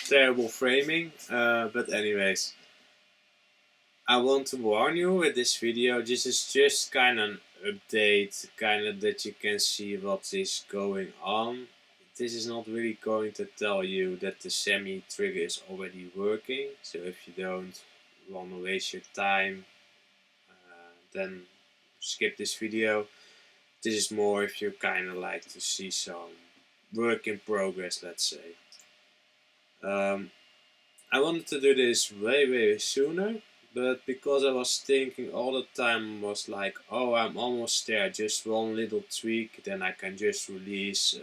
Terrible framing, but anyways. I want to warn you with this video, this is just kind of an update, kind of that you can see what is going on. This is not really going to tell you that the semi trigger is already working, so if you don't want to waste your time, then skip this video. This is more if you kind of like to see some work in progress, let's say. I wanted to do this way sooner, but because I was thinking all the time was like, oh, I'm almost there, just one little tweak, then I can just release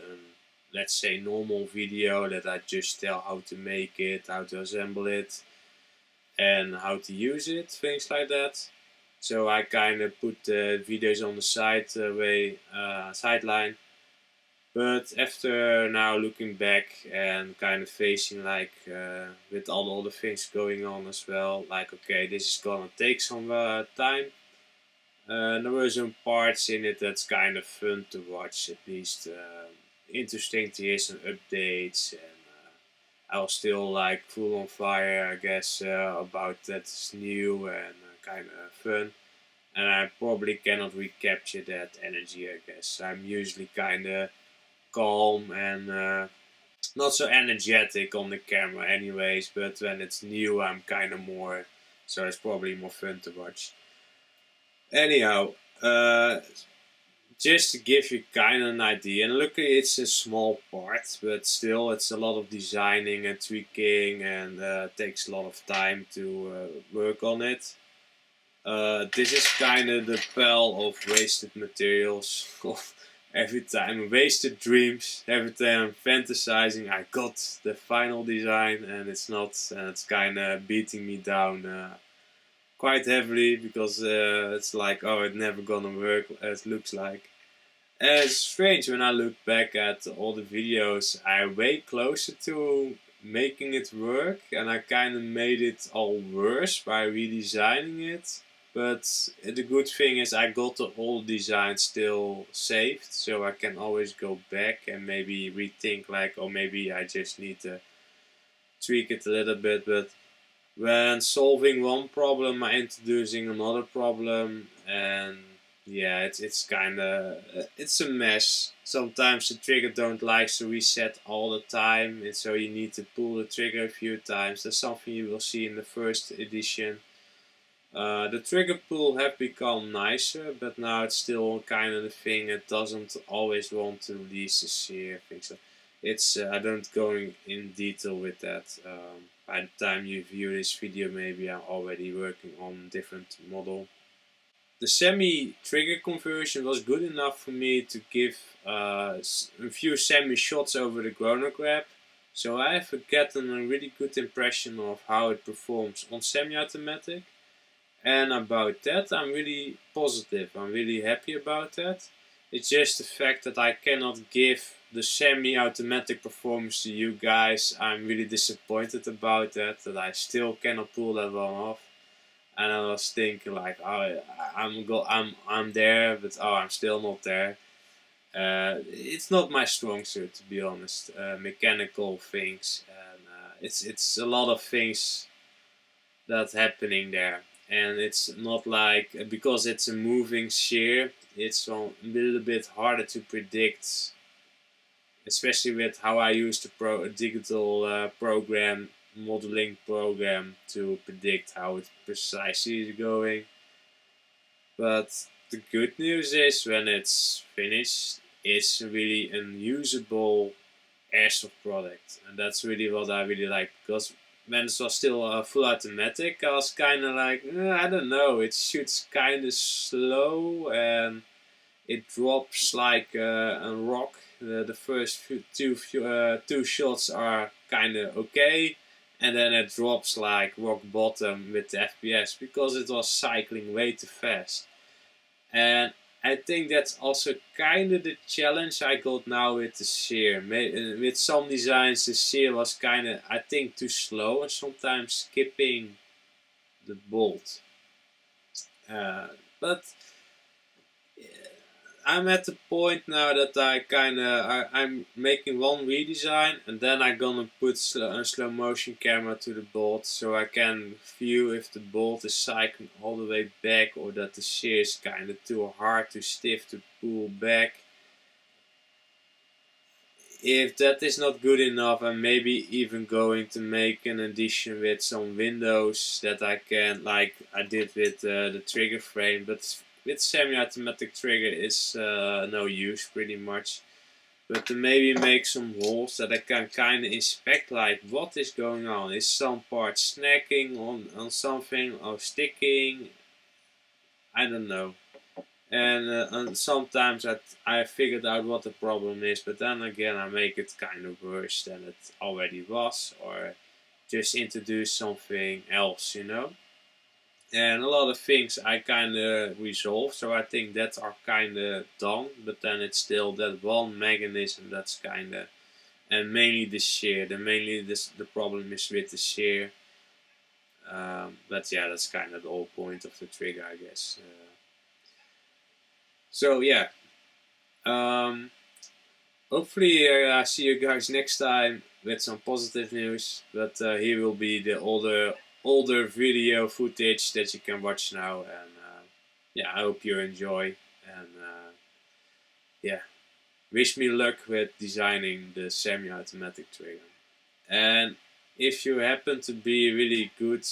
let's say normal video that I just tell how to make it, how to assemble it, and how to use it, things like that. So I kind of put the videos on the sideline. But after now looking back and kind of facing like with all the things going on as well, like okay, this is gonna take some time. There were some parts in it that's kind of fun to watch, at least interesting to hear some updates, and I was still like full on fire, I guess, about that's new and kind of fun. And I probably cannot recapture that energy, I guess. I'm usually kind of calm and not so energetic on the camera anyways, but when it's new I'm kind of more, so it's probably more fun to watch. Anyhow, just to give you kind of an idea, and luckily it's a small part, but still it's a lot of designing and tweaking and takes a lot of time to work on it. This is kind of the pile of wasted materials. Every time, wasted dreams. Every time I'm fantasizing, I got the final design, and it's not, and it's kind of beating me down quite heavily because it's like, oh, it's never gonna work as it looks like. And it's strange when I look back at all the videos. I'm way closer to making it work, and I kind of made it all worse by redesigning it. But the good thing is I got the old design still saved, so I can always go back and maybe rethink like, or maybe I just need to tweak it a little bit. But when solving one problem, I'm introducing another problem, and yeah, it's kind of it's a mess. Sometimes the trigger don't like to reset all the time, and so you need to pull the trigger a few times. That's something you will see in the first edition. The trigger pull have become nicer, but now it's still kind of the thing. It doesn't always want to release the shear thing. So it's I don't go in detail with that. By the time you view this video, maybe I'm already working on a different model. The semi trigger conversion was good enough for me to give a few semi shots over the chronograph. So I have gotten a really good impression of how it performs on semi-automatic. And about that, I'm really positive. I'm really happy about that. It's just the fact that I cannot give the semi-automatic performance to you guys. I'm really disappointed about that. That I still cannot pull that one off. And I was thinking like, oh, I'm there, but oh, I'm still not there. It's not my strong suit, to be honest. Mechanical things, and it's a lot of things that's happening there. And it's not like, because it's a moving shear, it's a little bit harder to predict, especially with how I use the digital program, modeling program, to predict how it precisely is going. But the good news is when it's finished, it's really an usable airsoft product, and that's really what I really like, because when it was still full automatic, I was kind of like, I don't know, it shoots kind of slow and it drops like a rock. The first two shots are kind of okay, and then it drops like rock bottom with the FPS because it was cycling way too fast. And I think that's also kind of the challenge I got now with the shear. With some designs, the shear was kind of, I think, too slow and sometimes skipping the bolt. But I'm at the point now that I'm making one redesign, and then I'm gonna put a slow motion camera to the bolt so I can view if the bolt is cycling all the way back or that the shear is kind of too hard, too stiff to pull back. If that is not good enough, I'm maybe even going to make an addition with some windows that I can, like I did with the trigger frame, but with semi-automatic trigger is no use pretty much. But to maybe make some holes that I can kind of inspect, like what is going on. Is some part snagging on something or sticking? I don't know. And sometimes I figured out what the problem is, but then again I make it kind of worse than it already was, or just introduce something else, you know. And a lot of things I kind of resolve, so I think that are kind of done, but then it's still that one mechanism that's kind of, and mainly the shear, the problem is with the shear. But yeah, that's kind of the whole point of the trigger, I guess. So yeah, hopefully I see you guys next time with some positive news. But here will be the older video footage that you can watch now, and yeah, I hope you enjoy. And yeah, wish me luck with designing the semi-automatic trigger. And if you happen to be really good,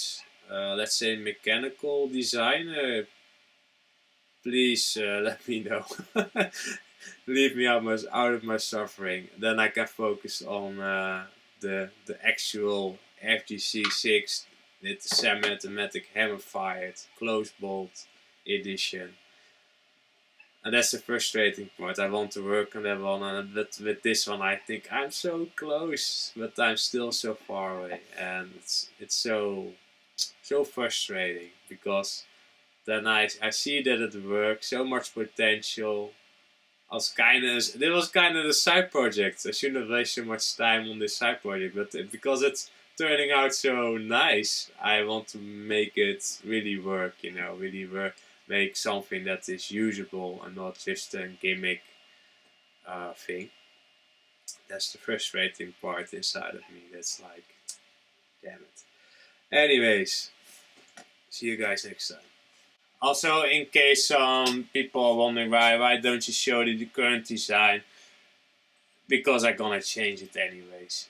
let's say mechanical designer, please let me know. Leave me out of my suffering. Then I can focus on the actual FGC6 with the semi-automatic hammer-fired close bolt edition. And that's the frustrating part. I want to work on that one, but with this one I think I'm so close, but I'm still so far away, and it's so frustrating because then I see that it works, so much potential. This was kind of the side project. I shouldn't have wasted so much time on this side project, but because it's turning out so nice, I want to make it really work. You know, really work, make something that is usable and not just a gimmick thing. That's the frustrating part inside of me. That's like, damn it. Anyways, see you guys next time. Also, in case some people are wondering why don't you show the current design, because I'm gonna change it anyways.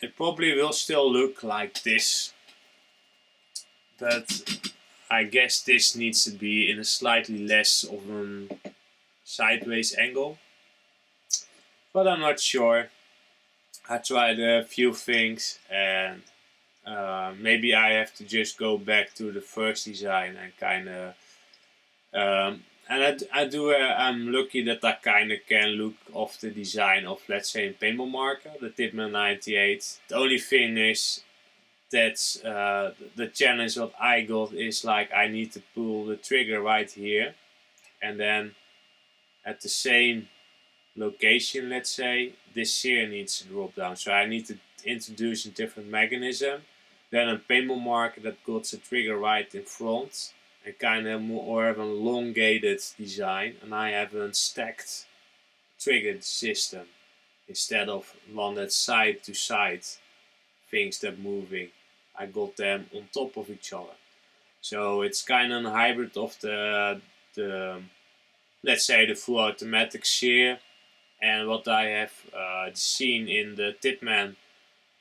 It probably will still look like this, but I guess this needs to be in a slightly less of a sideways angle. But I'm not sure. I tried a few things, and maybe I have to just go back to the first design and kind of I'm lucky that I kind of can look off the design of, let's say, a paintball marker, the Tipman 98. The only thing is that the challenge what I got is like I need to pull the trigger right here, and then at the same location, let's say, this shear needs to drop down. So I need to introduce a different mechanism than a paintball marker that got the trigger right in front. And kind of more of an elongated design, and I have a stacked trigger system instead of one that's side to side things that moving. I got them on top of each other, so it's kind of a hybrid of the let's say the full automatic shear and what I have seen in the Tipman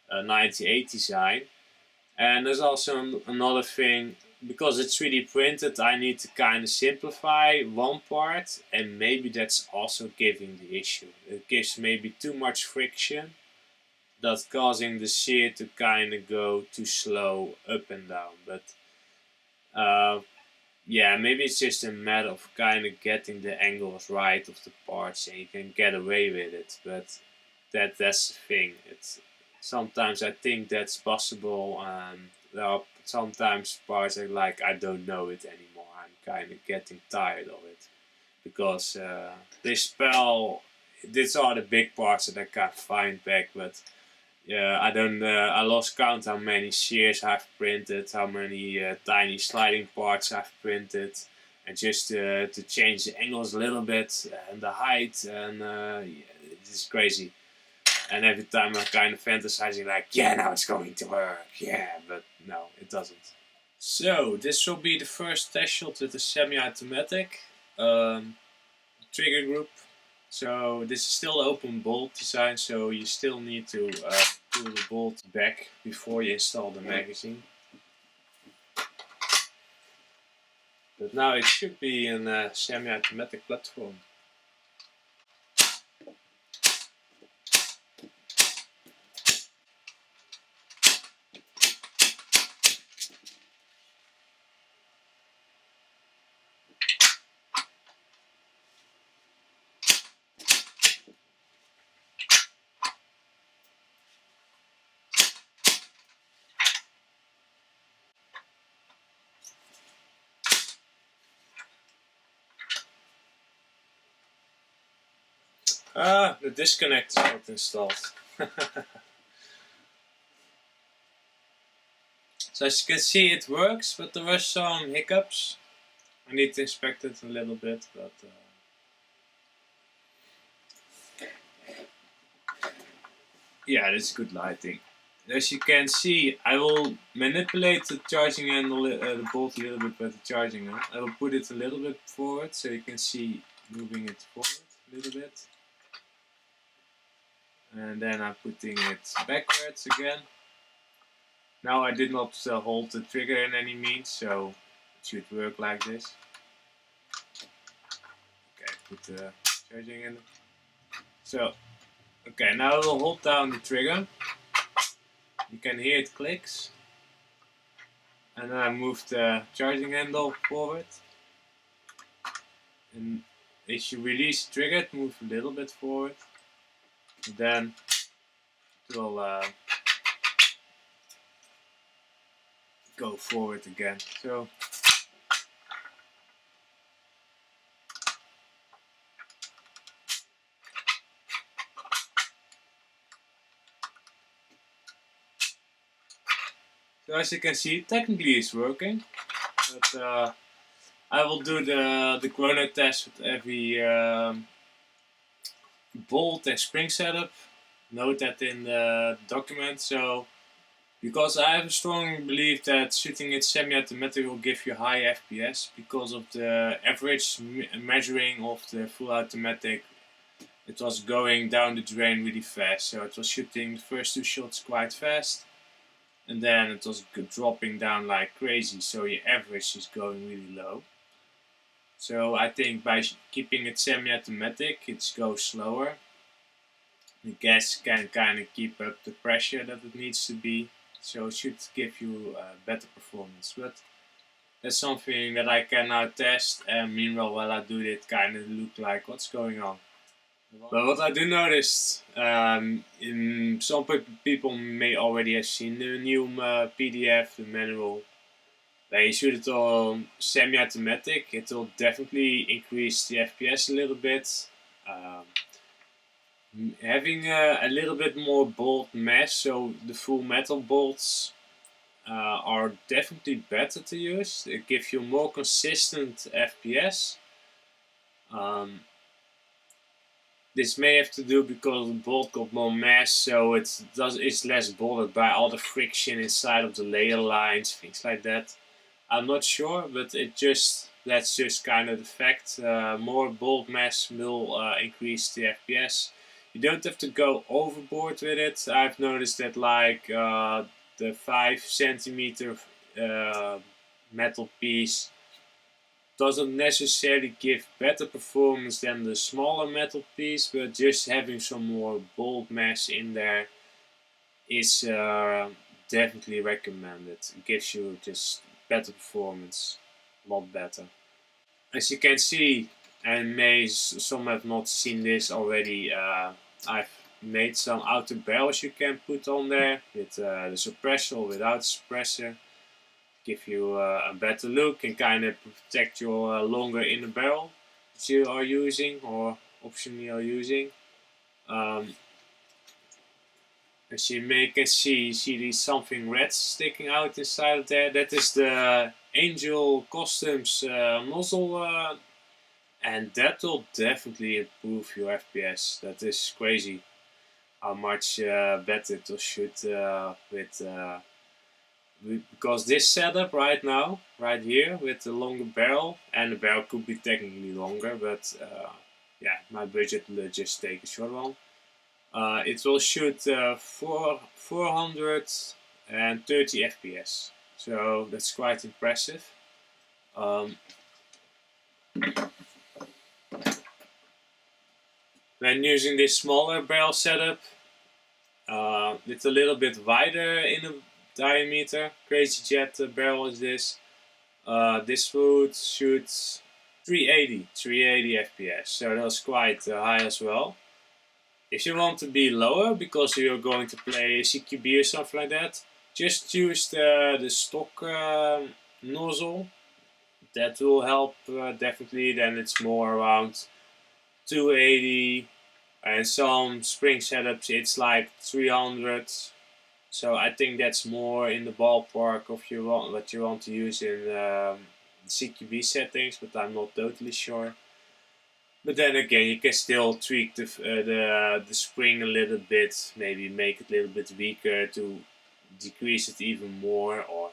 98 design. And there's also another thing. Because it's 3D printed, I need to kind of simplify one part, and maybe that's also giving the issue. It gives maybe too much friction, that's causing the shear to kind of go too slow up and down. But yeah, maybe it's just a matter of kind of getting the angles right of the parts, and you can get away with it. But that's the thing. It's sometimes I think that's possible. There are sometimes parts are like I don't know it anymore. I'm kind of getting tired of it because this spell. These are the big parts that I can't find back, but yeah, I don't. I lost count how many shears I've printed, how many tiny sliding parts I've printed, and just to change the angles a little bit and the height, and it's crazy. And every time I'm kind of fantasizing like, yeah, now it's going to work, yeah, but no, it doesn't. So this will be the first test shot with the semi-automatic trigger group. So this is still open bolt design, so you still need to pull the bolt back before you install the magazine. But now it should be a semi-automatic platform. The disconnect is not installed. So as you can see, it works, but there were some hiccups. I need to inspect it a little bit, but yeah, that's good lighting. As you can see, I will manipulate the charging handle, the bolt a little bit with the charging handle. I will put it a little bit forward so you can see moving it forward a little bit. And then I'm putting it backwards again. Now I did not hold the trigger in any means, so it should work like this. Okay, put the charging in. So, okay, now I will hold down the trigger. You can hear it clicks. And then I move the charging handle forward. And as you release the trigger, it moves a little bit forward. And then it will go forward again. So as you can see, technically it's working, but I will do the chrono test with every bolt and spring setup. Note that in the document. So because I have a strong belief that shooting it semi-automatic will give you high FPS because of the average measuring of the full automatic. It was going down the drain really fast, so it was shooting the first 2 shots quite fast, and then it was dropping down like crazy, so your average is going really low. So I think by keeping it semi-automatic, it goes slower. The gas can kind of keep up the pressure that it needs to be, so it should give you better performance. But that's something that I can now test, and meanwhile while I do it, kind of look like what's going on. But what I do notice, some people may already have seen the new PDF, the manual. When you shoot it on semi-automatic, it will definitely increase the FPS a little bit. Having a little bit more bolt mesh, so the full metal bolts are definitely better to use. They give you more consistent FPS. This may have to do because the bolt got more mass, so it's less bothered by all the friction inside of the layer lines, things like that. I'm not sure, but that's just kind of the fact. More bolt mass will increase the FPS. You don't have to go overboard with it. I've noticed that like the 5 centimeter metal piece doesn't necessarily give better performance than the smaller metal piece, but just having some more bolt mass in there is definitely recommended. It gives you just better performance, a lot better. As you can see, and some have not seen this already, I've made some outer barrels you can put on there with the suppressor or without suppressor. Give you a better look and kind of protect your longer inner barrel that you are using or optionally are using. As you can see, you see something red sticking out inside of there. That is the Angel Customs nozzle, and that will definitely improve your FPS. That is crazy how much better it will shoot because this setup right now, right here, with the longer barrel, and the barrel could be technically longer, but yeah, my budget will just take a short one. It will shoot 430 FPS, so that's quite impressive. When using this smaller barrel setup, it's a little bit wider in the diameter. Crazy Jet barrel is this. This would shoot 380 FPS, so that's quite high as well. If you want to be lower because you're going to play CQB or something like that, just use the stock nozzle. That will help definitely. Then it's more around 280, and some spring setups it's like 300. So I think that's more in the ballpark of what you want to use in CQB settings, but I'm not totally sure. But then again, you can still tweak the spring a little bit, maybe make it a little bit weaker to decrease it even more, or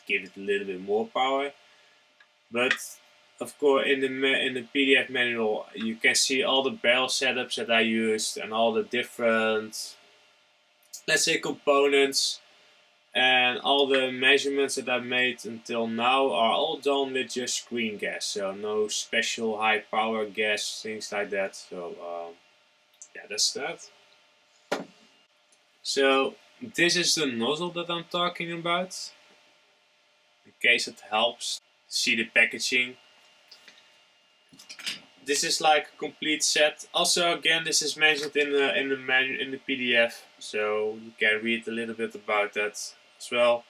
give it a little bit more power. But of course, in the PDF manual, you can see all the barrel setups that I used and all the different, let's say, components, and all the measurements that I made until now are all done with just screen gas, so no special high power gas, things like that. So yeah, that's that. So this is the nozzle that I'm talking about, in case it helps see the packaging. This is like a complete set. Also, again, this is mentioned in the PDF, so you can read a little bit about that as well.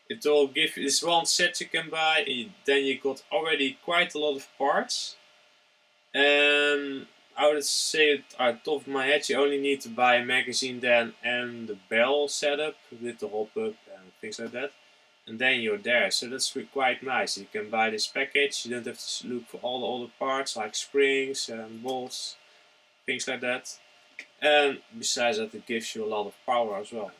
It will give you this one set you can buy, and then you got already quite a lot of parts. And I would say at the top of my head, you only need to buy a magazine then and the barrel setup with the hop up and things like that. And then you're there. So that's quite nice. You can buy this package. You don't have to look for all the other parts like springs and bolts, things like that. And besides that, it gives you a lot of power as well.